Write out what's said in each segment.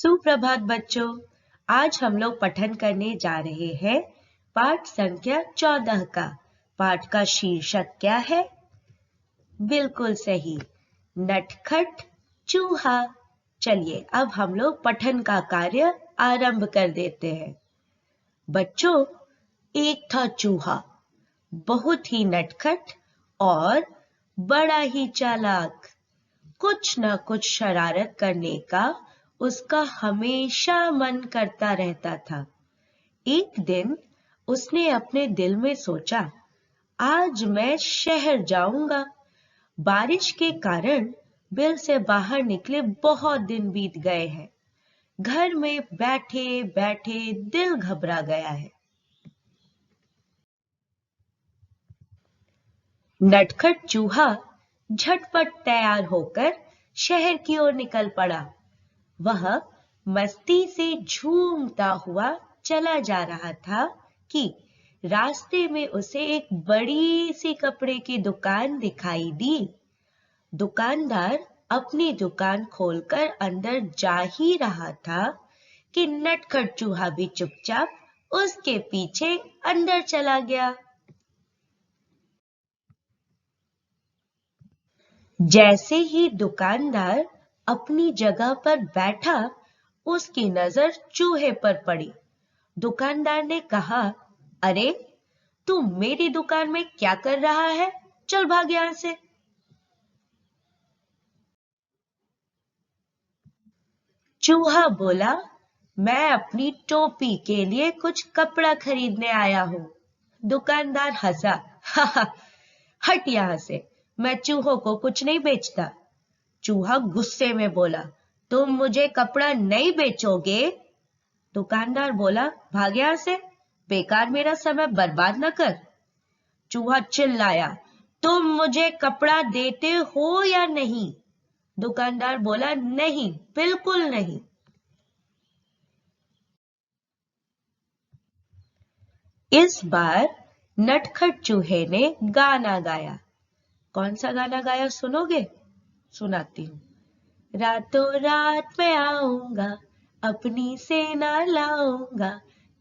सुप्रभात बच्चों। आज हम लोग पठन करने जा रहे हैं पाठ संख्या 14 का। पाठ का शीर्षक क्या है? बिल्कुल सही, नटखट चूहा। चलिए अब हम लोग पठन का कार्य आरंभ कर देते हैं। बच्चों, एक था चूहा, बहुत ही नटखट और बड़ा ही चालाक। कुछ न कुछ शरारत करने का उसका हमेशा मन करता रहता था। एक दिन उसने अपने दिल में सोचा, आज मैं शहर जाऊंगा। बारिश के कारण बिल से बाहर निकले बहुत दिन बीत गए हैं। घर में बैठे बैठे दिल घबरा गया है। नटखट चूहा झटपट तैयार होकर शहर की ओर निकल पड़ा। वह मस्ती से झूमता हुआ चला जा रहा था कि रास्ते में उसे एक बड़ी सी कपड़े की दुकान दिखाई दी। दुकानदार अपनी दुकान खोलकर अंदर जा ही रहा था कि नटखट चूहा भी चुपचाप उसके पीछे अंदर चला गया। जैसे ही दुकानदार अपनी जगह पर बैठा, उसकी नजर चूहे पर पड़ी। दुकानदार ने कहा, अरे तू मेरी दुकान में क्या कर रहा है? चल भाग यहां से। चूहा बोला, मैं अपनी टोपी के लिए कुछ कपड़ा खरीदने आया हूं। दुकानदार हंसा, हा, हट यहां से, मैं चूहों को कुछ नहीं बेचता। चूहा गुस्से में बोला, तुम मुझे कपड़ा नहीं बेचोगे? दुकानदार बोला, भाग यहां से, बेकार मेरा समय बर्बाद न कर। चूहा चिल्लाया, तुम मुझे कपड़ा देते हो या नहीं? दुकानदार बोला, नहीं, बिल्कुल नहीं। इस बार नटखट चूहे ने गाना गाया। कौन सा गाना गाया सुनोगे? सुनाती हूँ। रातों रात मैं आऊंगा, अपनी सेना लाऊंगा,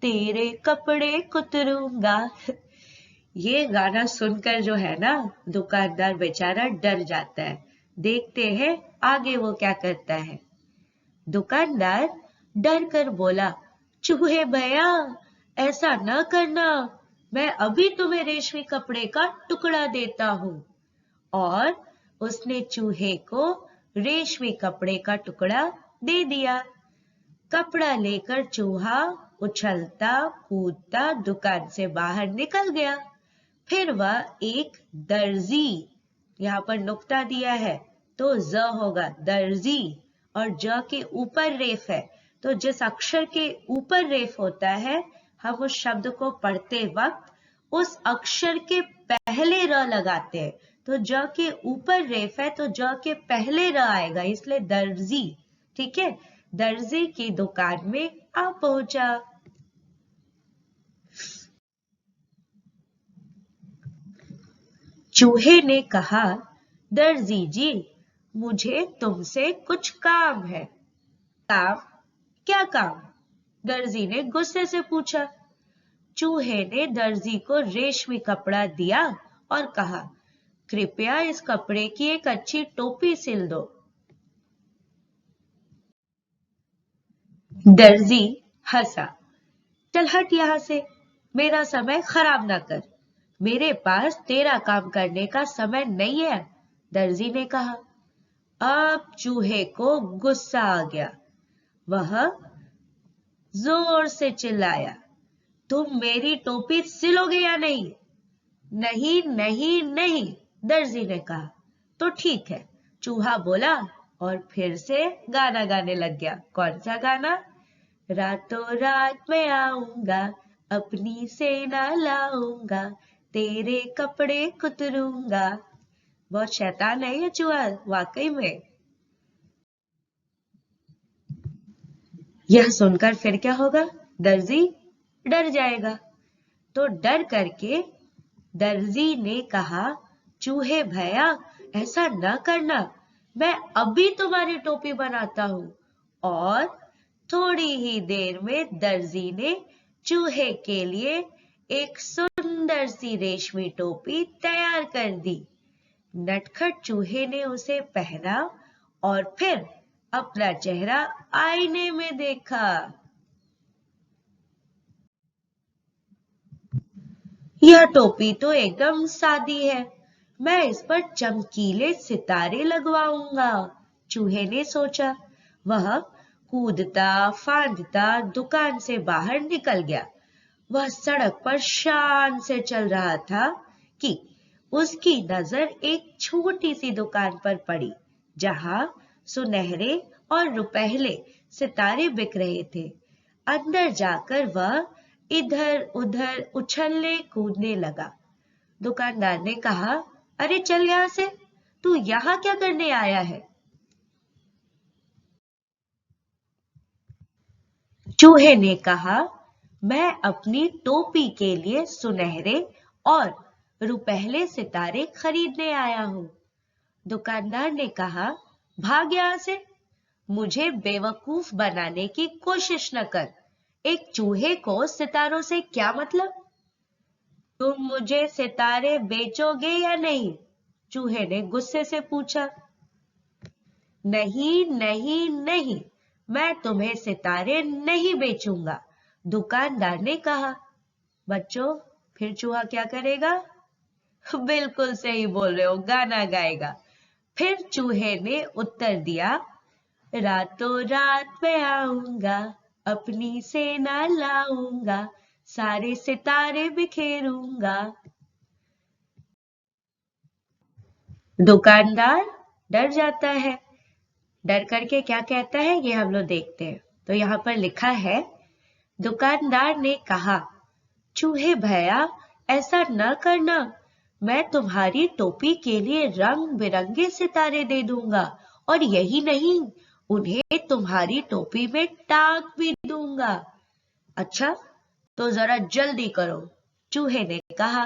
तेरे कपड़े कुतरूंगा। ये गाना सुनकर जो है ना, दुकानदार बेचारा डर जाता है। देखते हैं आगे वो क्या करता है। दुकानदार डर कर बोला, चूहे भैया ऐसा न करना, मैं अभी तुम्हें रेशमी कपड़े का टुकड़ा देता हूँ। और उसने चूहे को रेशमी कपड़े का टुकड़ा दे दिया। कपड़ा लेकर चूहा उछलता कूदता दुकान से बाहर निकल गया। फिर वह एक दर्जी, यहाँ पर नुक्ता दिया है तो ज होगा दर्जी, और ज के ऊपर रेफ है, तो जिस अक्षर के ऊपर रेफ होता है, हम उस शब्द को पढ़ते वक्त उस अक्षर के पहले र लगाते हैं। तो ज के ऊपर रेफ है तो ज के पहले र आएगा, इसलिए दर्जी। ठीक है, दर्जी की दुकान में आ पहुंचा। चूहे ने कहा, दर्जी जी, मुझे तुमसे कुछ काम है। काम? क्या काम? दर्जी ने गुस्से से पूछा। चूहे ने दर्जी को रेशमी कपड़ा दिया और कहा, कृपया इस कपड़े की एक अच्छी टोपी सिल दो। दर्जी हंसा, चल हट यहां से, मेरा समय खराब ना कर, मेरे पास तेरा काम करने का समय नहीं है। दर्जी ने कहा। अब चूहे को गुस्सा आ गया। वह जोर से चिल्लाया, तुम मेरी टोपी सिलोगे या नहीं? नहीं नहीं नहीं, दर्जी ने कहा। तो ठीक है, चूहा बोला और फिर से गाना गाने लग गया। कौन सा गाना? रातों रात मैं आऊंगा, अपनी सेना लाऊंगा, तेरे कपड़े कुतरूंगा। बहुत शैतान है ये चूहा, वाकई में। यह सुनकर फिर क्या होगा? दर्जी डर जाएगा। तो डर करके दर्जी ने कहा, चूहे भैया ऐसा न करना, मैं अभी तुम्हारी टोपी बनाता हूं और थोड़ी ही देर में दर्जी ने चूहे के लिए एक सुंदर सी रेशमी टोपी तैयार कर दी। नटखट चूहे ने उसे पहना और फिर अपना चेहरा आईने में देखा। यह टोपी तो एकदम सादी है, मैं इस पर चमकीले सितारे लगवाऊंगा, चूहे ने सोचा। वह कूदता फांदता दुकान से बाहर निकल गया। वह सड़क पर शान से चल रहा था कि उसकी नजर एक छोटी सी दुकान पर पड़ी, जहां सुनहरे और रुपहले सितारे बिक रहे थे। अंदर जाकर वह इधर उधर उछलने कूदने लगा। दुकानदार ने कहा, अरे चल यहां से, तू यहां क्या करने आया है? चूहे ने कहा, मैं अपनी टोपी के लिए सुनहरे और रुपहले सितारे खरीदने आया हूं। दुकानदार ने कहा, भाग यहां से, मुझे बेवकूफ बनाने की कोशिश न कर। एक चूहे को सितारों से क्या मतलब? तुम मुझे सितारे बेचोगे या नहीं? चूहे ने गुस्से से पूछा। नहीं नहीं नहीं, मैं तुम्हें सितारे नहीं बेचूंगा, दुकानदार ने कहा। बच्चों, फिर चूहा क्या करेगा? बिल्कुल सही बोल रहे हो, गाना गाएगा। फिर चूहे ने उत्तर दिया, रातों रात मैं आऊंगा, अपनी सेना लाऊंगा, सारे सितारे बिखेरूंगा। दुकानदार डर जाता है। डर करके क्या कहता है ये हम लोग देखते हैं। तो यहाँ पर लिखा है, दुकानदार ने कहा, चूहे भैया ऐसा न करना, मैं तुम्हारी टोपी के लिए रंग बिरंगे सितारे दे दूंगा, और यही नहीं, उन्हें तुम्हारी टोपी में टाक भी दूंगा। अच्छा, तो जरा जल्दी करो, चूहे ने कहा।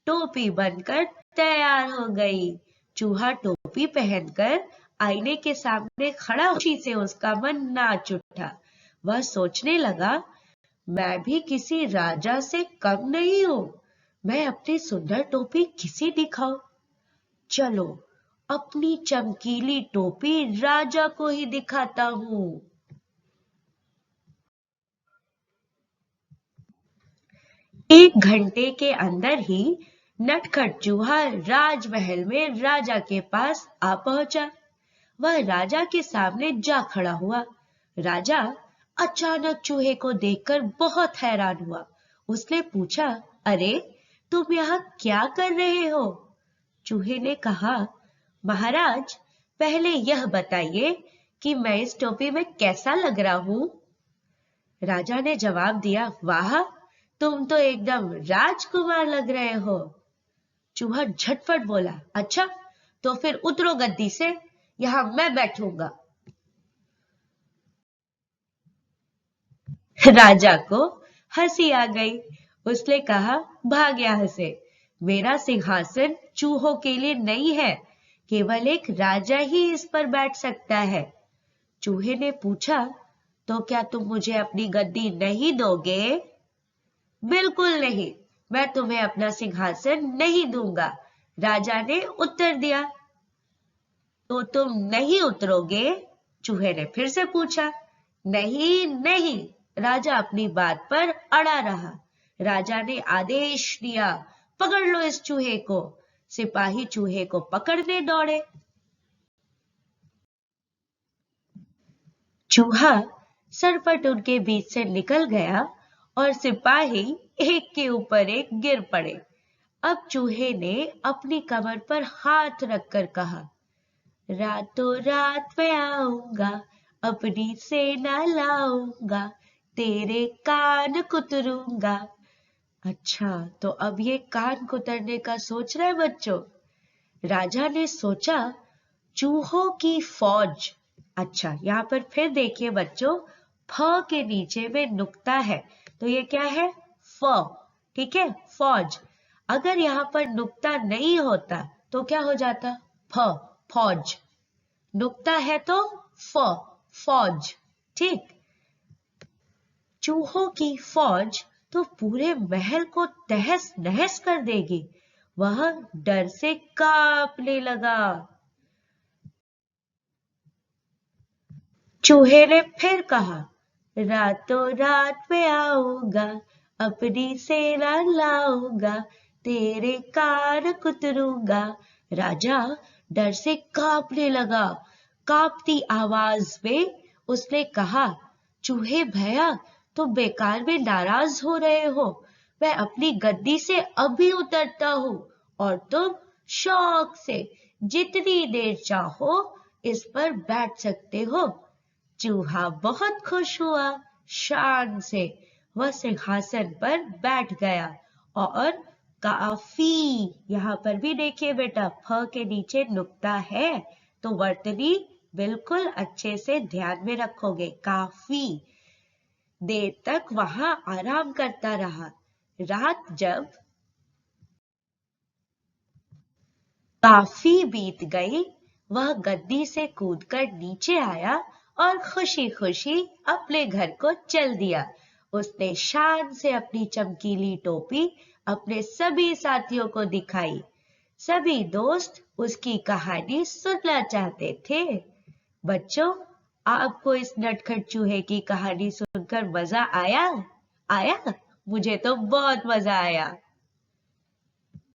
टोपी बनकर तैयार हो गई। चूहा टोपी पहनकर आईने के सामने खड़ा, खुशी से उसका मन नाच उठा। वह सोचने लगा, मैं भी किसी राजा से कम नहीं हूं, मैं अपनी सुंदर टोपी किसे दिखाऊं? चलो, अपनी चमकीली टोपी राजा को ही दिखाता हूं। एक घंटे के अंदर ही नटखट चूहा राजमहल में राजा के पास आ पहुंचा। वह राजा के सामने जा खड़ा हुआ। राजा अचानक चूहे को देखकर बहुत हैरान हुआ। उसने पूछा, अरे तुम यहाँ क्या कर रहे हो? चूहे ने कहा, महाराज, पहले यह बताइए कि मैं इस टोपी में कैसा लग रहा हूं? राजा ने जवाब दिया, वाह, तुम तो एकदम राजकुमार लग रहे हो। चूहा झटपट बोला, अच्छा, तो फिर उतरो गद्दी से, यहां मैं बैठूंगा। राजा को हंसी आ गई। उसने कहा, भाग यहां से, मेरा सिंहासन चूहों के लिए नहीं है, केवल एक राजा ही इस पर बैठ सकता है। चूहे ने पूछा, तो क्या तुम मुझे अपनी गद्दी नहीं दोगे? बिल्कुल नहीं, मैं तुम्हें अपना सिंहासन नहीं दूंगा, राजा ने उत्तर दिया। तो तुम नहीं उतरोगे? चूहे ने फिर से पूछा। नहीं नहीं, राजा अपनी बात पर अड़ा रहा। राजा ने आदेश दिया, पकड़ लो इस चूहे को। सिपाही चूहे को पकड़ने दौड़े। चूहा सरपट उनके बीच से निकल गया और सिपाही एक के ऊपर एक गिर पड़े। अब चूहे ने अपनी कमर पर हाथ रखकर कहा, रातों रात मैं आऊंगा, अपनी सेना लाऊंगा, तेरे कान कुतरूंगा। अच्छा, तो अब ये कान कुतरने का सोच रहे बच्चों? राजा ने सोचा, चूहों की फौज। अच्छा, यहाँ पर फिर देखिए बच्चों, फ के नीचे में नुक्ता है, तो ये क्या है? फ। ठीक है, फौज। अगर यहाँ पर नुक्ता नहीं होता तो क्या हो जाता? फ, फौज। नुक्ता है तो फ, फौज। ठीक, चूहों की फौज तो पूरे महल को तहस नहस कर देगी। वह डर से कांपने लगा। चूहे ने फिर कहा, रातों रात में आऊंगा, अपनी सेना लाऊंगा, तेरे कान कुतरूंगा। राजा डर से कांपने लगा। कांपती आवाज में उसने कहा, चूहे भैया, तुम बेकार में नाराज हो रहे हो। मैं अपनी गद्दी से अभी उतरता हूँ और तुम शौक से जितनी देर चाहो इस पर बैठ सकते हो। चूहा बहुत खुश हुआ। शान से वह सिंहासन पर बैठ गया और काफी, यहाँ पर भी देखिए बेटा, फ के नीचे नुक्ता है तो वर्तनी बिल्कुल अच्छे से ध्यान में रखोगे। काफी देर तक वहां आराम करता रहा। रात जब काफी बीत गई, वह गद्दी से कूदकर नीचे आया और खुशी खुशी अपने घर को चल दिया। उसने शान से अपनी चमकीली टोपी अपने सभी साथियों को दिखाई। सभी दोस्त उसकी कहानी सुनना चाहते थे। बच्चों, आपको इस नटखट चूहे की कहानी सुनकर मजा आया? मुझे तो बहुत मजा आया।